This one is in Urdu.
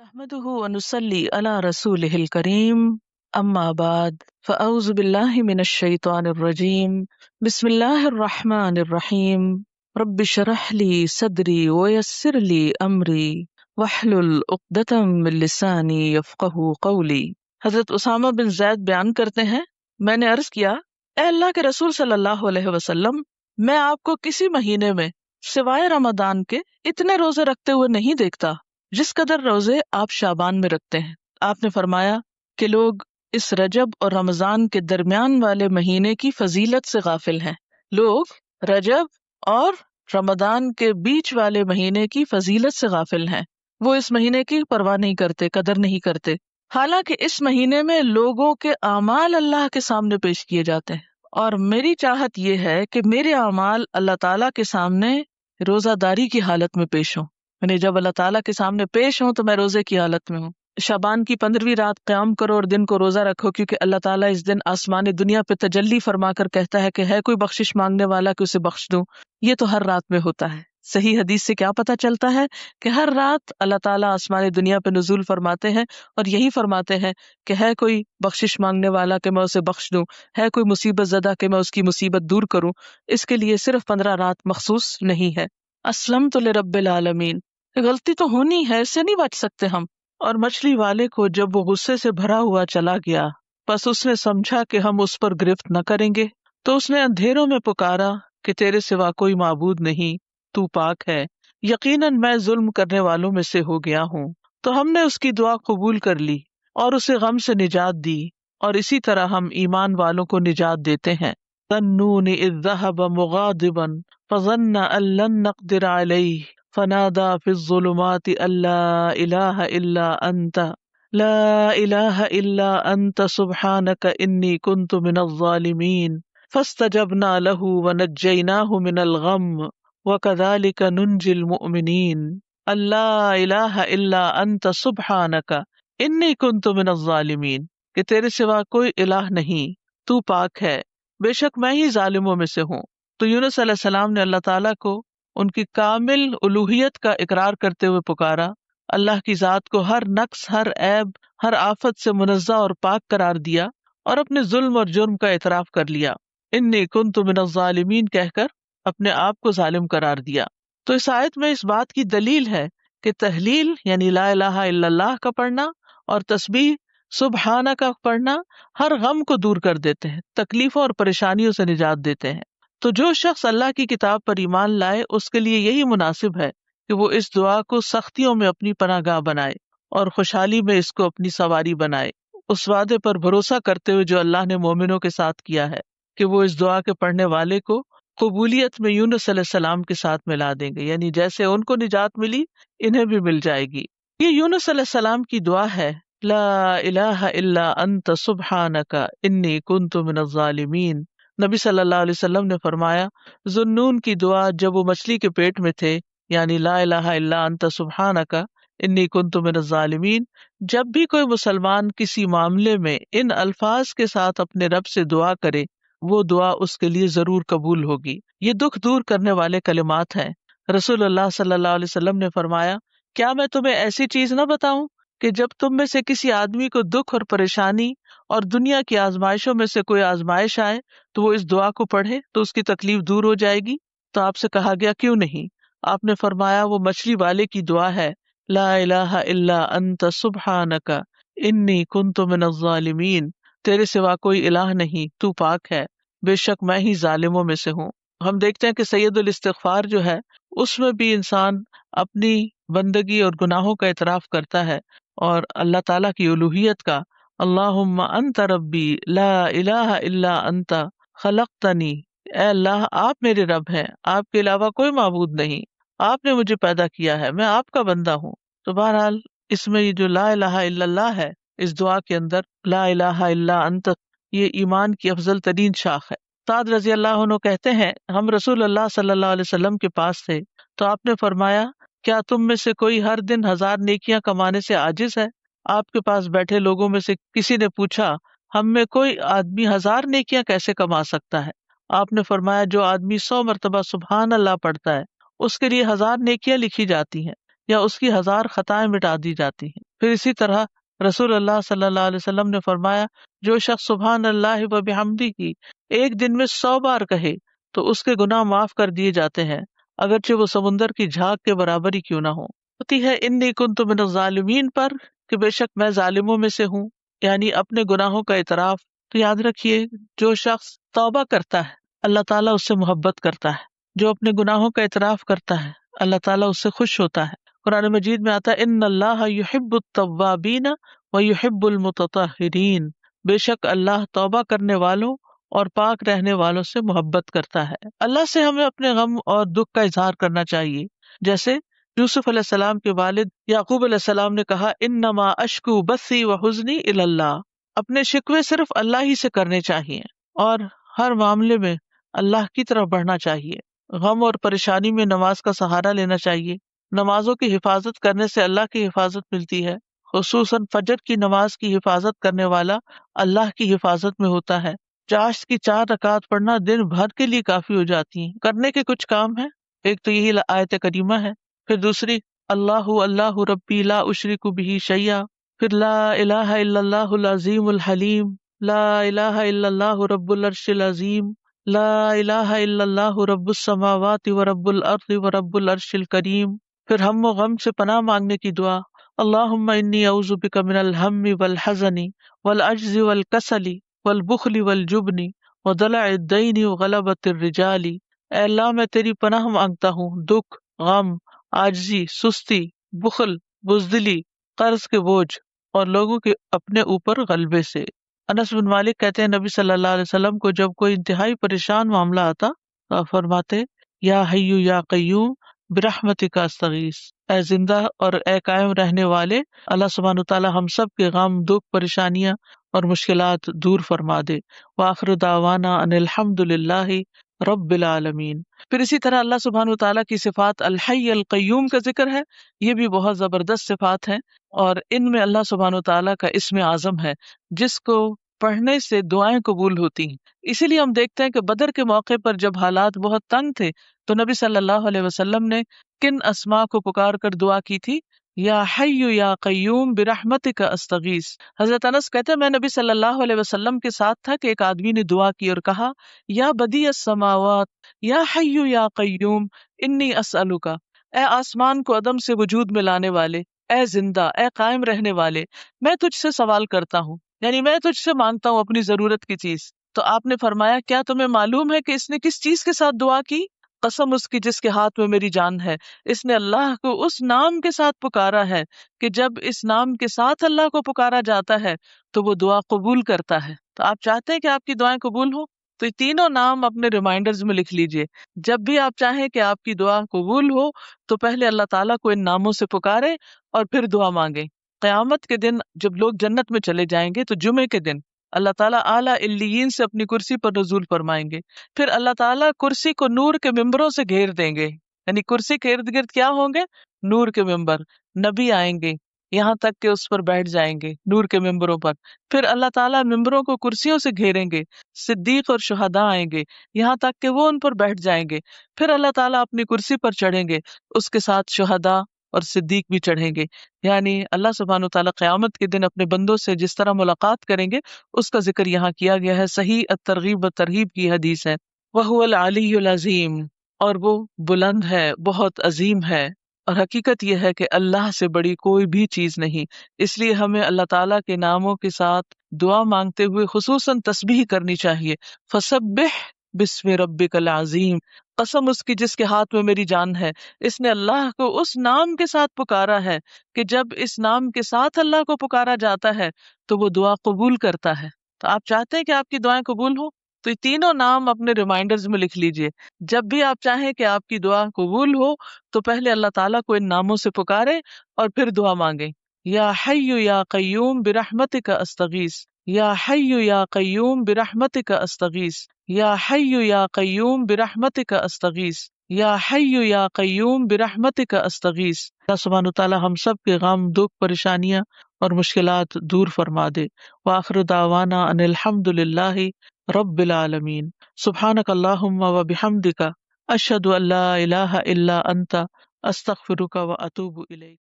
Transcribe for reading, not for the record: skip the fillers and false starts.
نحمده ونصلي على رسوله الكريم أما بعد فأعوذ بالله من الشيطان الرجيم بسم الله الرحمن الرحيم رب اشرح لي صدري ويسر لي أمري واحلل عقدة من لساني يفقهوا قولي۔ حضرت اسامہ بن زید بیان کرتے ہیں، میں نے عرض کیا، اے اللہ کے رسول صلی اللہ علیہ وسلم، میں آپ کو کسی مہینے میں سوائے رمضان کے اتنے روزے رکھتے ہوئے نہیں دیکھتا جس قدر روزے آپ شعبان میں رکھتے ہیں۔ آپ نے فرمایا کہ لوگ اس رجب اور رمضان کے درمیان والے مہینے کی فضیلت سے غافل ہیں۔ لوگ رجب اور رمضان کے بیچ والے مہینے کی فضیلت سے غافل ہیں، وہ اس مہینے کی پرواہ نہیں کرتے، قدر نہیں کرتے، حالانکہ اس مہینے میں لوگوں کے اعمال اللہ کے سامنے پیش کیے جاتے ہیں، اور میری چاہت یہ ہے کہ میرے اعمال اللہ تعالیٰ کے سامنے روزہ داری کی حالت میں پیش ہوں، یعنی جب اللہ تعالیٰ کے سامنے پیش ہوں تو میں روزے کی حالت میں ہوں۔ شعبان کی 15ویں رات قیام کرو اور دن کو روزہ رکھو، کیونکہ اللہ تعالیٰ اس دن آسمان دنیا پہ تجلی فرما کر کہتا ہے کہ ہے کوئی بخشش مانگنے والا کہ اسے بخش دوں۔ یہ تو ہر رات میں ہوتا ہے۔ صحیح حدیث سے کیا پتہ چلتا ہے کہ ہر رات اللہ تعالیٰ آسمان دنیا پہ نزول فرماتے ہیں اور یہی فرماتے ہیں کہ ہے کوئی بخشش مانگنے والا کہ میں اسے بخش دوں، ہے کوئی مصیبت زدہ کہ میں اس کی مصیبت دور کروں۔ اس کے لیے صرف 15 رات مخصوص نہیں ہے۔ اسلمت لرب العالمین، غلطی تو ہونی ہے، اس سے نہیں بچ سکتے ہم۔ اور مچھلی والے کو جب وہ غصے سے بھرا ہوا چلا گیا، بس اس نے سمجھا کہ ہم اس پر گرفت نہ کریں گے، تو اس نے اندھیروں میں پکارا کہ تیرے سوا کوئی معبود نہیں، تو پاک ہے، یقیناً میں ظلم کرنے والوں میں سے ہو گیا ہوں۔ تو ہم نے اس کی دعا قبول کر لی اور اسے غم سے نجات دی، اور اسی طرح ہم ایمان والوں کو نجات دیتے ہیں۔ ظنون اذ ذهب مغاضبا فظن ان لن نقدر عليه فنادى في الظلمات ان لا اله الا انت لا اله الا انت سبحانك اني كنت من الظالمين فاستجبنا له ونجيناه من الغم وكذلك ننجي المؤمنين لا اله الا انت سبحانك اني كنت من الظالمين، کہ تیرے سوا کوئی الہ نہیں، تو پاک ہے، بے شک میں ہی ظالموں میں سے ہوں۔ تو یونس علیہ السلام نے اللہ تعالیٰ کو ان کی کامل الوہیت کا اقرار کرتے ہوئے پکارا، اللہ کی ذات کو ہر نقص، ہر عیب، ہر آفت سے منزہ اور پاک قرار دیا، اور اپنے ظلم اور جرم کا اعتراف کر لیا، انی کنت من الظالمین کہہ کر اپنے آپ کو ظالم قرار دیا۔ تو اس آیت میں اس بات کی دلیل ہے کہ تحلیل یعنی لا الہ الا اللہ کا پڑھنا اور تسبیح سبحانہ کا پڑھنا ہر غم کو دور کر دیتے ہیں، تکلیفوں اور پریشانیوں سے نجات دیتے ہیں۔ تو جو شخص اللہ کی کتاب پر ایمان لائے اس کے لیے یہی مناسب ہے کہ وہ اس دعا کو سختیوں میں اپنی پناہ گاہ بنائے اور خوشحالی میں اس کو اپنی سواری بنائے، اس وعدے پر بھروسہ کرتے ہوئے جو اللہ نے مومنوں کے ساتھ کیا ہے کہ وہ اس دعا کے پڑھنے والے کو قبولیت میں یونس علیہ السلام کے ساتھ ملا دیں گے، یعنی جیسے ان کو نجات ملی انہیں بھی مل جائے گی۔ یہ یونس علیہ السلام کی دعا ہے، لا الہ الا انت سبحانک انی کنت من الظالمین۔ نبی صلی اللہ علیہ وسلم نے فرمایا، ذنون کی دعا جب وہ مچھلی کے پیٹ میں تھے، یعنی لا الہ الا انت سبحانک انی کنت من الظالمین، جب بھی کوئی مسلمان کسی معاملے میں ان الفاظ کے ساتھ اپنے رب سے دعا کرے، وہ دعا اس کے لیے ضرور قبول ہوگی۔ یہ دکھ دور کرنے والے کلمات ہیں۔ رسول اللہ صلی اللہ علیہ وسلم نے فرمایا، کیا میں تمہیں ایسی چیز نہ بتاؤں کہ جب تم میں سے کسی آدمی کو دکھ اور پریشانی اور دنیا کی آزمائشوں میں سے کوئی آزمائش آئے تو وہ اس دعا کو پڑھے تو اس کی تکلیف دور ہو جائے گی؟ تو آپ سے کہا گیا کیوں نہیں؟ آپ نے فرمایا وہ مچھلی والے کی دعا ہے، لا الہ الا انت سبحانک انی کنت من الظالمین، تیرے سوا کوئی الہ نہیں، تو پاک ہے، بے شک میں ہی ظالموں میں سے ہوں۔ ہم دیکھتے ہیں کہ سید الاستغفار جو ہے اس میں بھی انسان اپنی بندگی اور گناہوں کا اعتراف کرتا ہے اور اللہ تعالیٰ کی الوہیت کا، اللہم انت ربی لا الہ الا انت خلقتنی، اے اللہ آپ میرے رب ہیں، آپ کے علاوہ کوئی معبود نہیں، آپ نے مجھے پیدا کیا ہے، میں آپ کا بندہ ہوں۔ تو بہرحال اس میں یہ جو لا الہ الا اللہ ہے اس دعا کے اندر، لا الہ الا انت، یہ ایمان کی افضل ترین شاخ ہے۔ سعد رضی اللہ عنہ کہتے ہیں ہم رسول اللہ صلی اللہ علیہ وسلم کے پاس تھے تو آپ نے فرمایا، کیا تم میں سے کوئی ہر دن 1000 نیکیاں کمانے سے عاجز ہے؟ آپ کے پاس بیٹھے لوگوں میں سے کسی نے پوچھا، ہم میں کوئی آدمی 1000 نیکیاں کیسے کما سکتا ہے؟ آپ نے فرمایا، جو آدمی 100 مرتبہ سبحان اللہ پڑھتا ہے اس کے لیے 1000 نیکیاں لکھی جاتی ہیں یا اس کی 1000 خطائیں مٹا دی جاتی ہیں۔ پھر اسی طرح رسول اللہ صلی اللہ علیہ وسلم نے فرمایا جو شخص سبحان اللہ و بحمدی کی ایک دن میں 100 بار کہے تو اس کے گناہ معاف کر دیے جاتے ہیں، اگرچہ وہ سمندر کی جھاگ کے برابر ہی کیوں نہ ہو۔ ہوتی ہے انی کنت من الظالمین پر کہ بے شک میں ظالموں میں سے ہوں، یعنی اپنے گناہوں کا اعتراف۔ تو یاد رکھیے جو شخص توبہ کرتا ہے اللہ تعالیٰ اس سے محبت کرتا ہے، جو اپنے گناہوں کا اعتراف کرتا ہے اللہ تعالیٰ اس سے خوش ہوتا ہے۔ قرآن مجید میں آتا ہے ان اللہ یحب التوابین ویحب المتطہرین، بے شک اللہ توبہ کرنے والوں اور پاک رہنے والوں سے محبت کرتا ہے۔ اللہ سے ہمیں اپنے غم اور دکھ کا اظہار کرنا چاہیے، جیسے یوسف علیہ السلام کے والد یعقوب علیہ السلام نے کہا انما اشکو بثی وحزنی الی اللہ، اپنے شکوے صرف اللہ ہی سے کرنے چاہیے اور ہر معاملے میں اللہ کی طرف بڑھنا چاہیے۔ غم اور پریشانی میں نماز کا سہارا لینا چاہیے۔ نمازوں کی حفاظت کرنے سے اللہ کی حفاظت ملتی ہے، خصوصاً فجر کی نماز کی حفاظت کرنے والا اللہ کی حفاظت میں ہوتا ہے۔ چاشت کی 4 رکعت پڑھنا دن بھر کے لیے کافی ہو جاتی ہیں۔ کرنے کے کچھ کام ہیں، ایک تو یہی آیت کریمہ ہے، پھر دوسری اللہ اللہ ربی لا اشرک بہ شیئا، پھر لا الہ الا اللہ العظیم الحلیم، لا الہ الا اللہ رب العرش العظیم، لا الہ الا اللہ رب السماوات و رب الارض و رب العرش الکریم، پھر ہم و غم سے پناہ مانگنے کی دعا اللہم انی اعوذ بک من الہم والحزن والعجز والکسل والبخل والجبن وضلع الدین وغلبۃ الرجال، اے اللہ میں تیری پناہ مانگتا ہوں دکھ، غم، عاجزی، سستی، بخل، بزدلی، قرض کے بوجھ اور لوگوں کے اپنے اوپر غلبے سے۔ انس بن مالک کہتے ہیں نبی صلی اللہ علیہ وسلم کو جب کوئی انتہائی پریشان معاملہ آتا تو آپ فرماتے یا حیو یا قیوم برحمتک استغیث، اے زندہ اور اے قائم رہنے والے اللہ سبحانہ تعالیٰ ہم سب کے غم، دکھ، پریشانیاں اور مشکلات دور فرما دے۔ وآخر دعوانا ان الحمد للہ رب العالمین۔ پھر اسی طرح اللہ سبحانہ تعالیٰ کی صفات الحی القیوم کا ذکر ہے، یہ بھی بہت زبردست صفات ہیں اور ان میں اللہ سبحانہ تعالیٰ کا اسم اعظم ہے جس کو پڑھنے سے دعائیں قبول ہوتی ہیں۔ اسی لیے ہم دیکھتے ہیں کہ بدر کے موقع پر جب حالات بہت تنگ تھے تو نبی صلی اللہ علیہ وسلم نے کن اسماء کو پکار کر دعا کی تھی؟ یا حی یا قیوم برحمتک استغیث۔ حضرت انس کہتے ہیں میں نبی صلی اللہ علیہ وسلم کے ساتھ تھا کہ ایک آدمی نے دعا کی اور کہا یا بدیع السماوات یا حی یا قیوم انی اسألک، اے آسمان کو عدم سے وجود میں لانے والے، اے زندہ، اے قائم رہنے والے، میں تجھ سے سوال کرتا ہوں، یعنی میں تجھ سے مانگتا ہوں اپنی ضرورت کی چیز۔ تو آپ نے فرمایا کیا تمہیں معلوم ہے کہ اس نے کس چیز کے ساتھ دعا کی؟ قسم اس کی جس کے ہاتھ میں میری جان ہے، اس نے اللہ کو اس نام کے ساتھ پکارا ہے کہ جب اس نام کے ساتھ اللہ کو پکارا جاتا ہے تو وہ دعا قبول کرتا ہے۔ تو آپ چاہتے ہیں کہ آپ کی دعائیں قبول ہوں تو یہ تینوں نام اپنے ریمائنڈرز میں لکھ لیجئے۔ جب بھی آپ چاہیں کہ آپ کی دعا قبول ہو تو پہلے اللہ تعالیٰ کو ان ناموں سے پکاریں اور پھر دعا مانگیں۔ قیامت کے دن جب لوگ جنت میں چلے جائیں گے تو جمعے کے دن اللہ تعالیٰ اعلیٰ علیین سے اپنی کرسی پر نزول فرمائیں گے، پھر اللہ تعالیٰ کرسی کو نور کے ممبروں سے گھیر دیں گے، یعنی کرسی کے ارد گرد کیا ہوں گے؟ نور کے ممبر، نبی آئیں گے یہاں تک کہ اس پر بیٹھ جائیں گے نور کے ممبروں پر، پھر اللہ تعالیٰ ممبروں کو کرسیوں سے گھیریں گے، صدیق اور شہداء آئیں گے یہاں تک کہ وہ ان پر بیٹھ جائیں گے، پھر اللہ تعالیٰ اپنی کرسی پر چڑھیں گے، اس کے ساتھ شہداء اور صدیق بھی چڑھیں گے۔ یعنی اللہ سبحانہ وتعالیٰ قیامت کے دن اپنے بندوں سے جس طرح ملاقات کریں گے اس کا ذکر یہاں کیا گیا ہے، صحیح الترغیب و ترہیب کی حدیث ہے۔ وَهُوَ الْعَلِيُّ الْعَظِيمُ، اور وہ بلند ہے، بہت عظیم ہے، اور حقیقت یہ ہے کہ اللہ سے بڑی کوئی بھی چیز نہیں، اس لیے ہمیں اللہ تعالیٰ کے ناموں کے ساتھ دعا مانگتے ہوئے خصوصاً تسبیح کرنی چاہیے۔ فَسَبِّحْ بِاسْمِ رَبِّكَ الْعَظِيمِ، قسم اس کی جس کے ہاتھ میں میری جان ہے، اس نے اللہ کو اس نام کے ساتھ پکارا ہے کہ جب اس نام کے ساتھ اللہ کو پکارا جاتا ہے تو وہ دعا قبول کرتا ہے۔ تو آپ چاہتے ہیں کہ آپ کی دعائیں قبول ہوں تو یہ تینوں نام اپنے ریمائنڈرز میں لکھ لیجئے۔ جب بھی آپ چاہیں کہ آپ کی دعا قبول ہو تو پہلے اللہ تعالیٰ کو ان ناموں سے پکاریں اور پھر دعا مانگیں۔ یا حی یا قیوم برحمتک استغیث، یا حی یا قیوم برحمتک استغیث، یا حی یا قیوم برحمتک استغیث، یا حی یا قیوم برحمتک استغیث۔ اللہ سبحانہ تعالیٰ ہم سب کے غم، دکھ، پریشانیاں اور مشکلات دور فرما دے۔ وآخر دعوانا ان الحمد للہ رب العالمین۔ سبحانک اللہم و بحمدک اشہد ان لا الہ الا انت استغفرک و اتوب الیک۔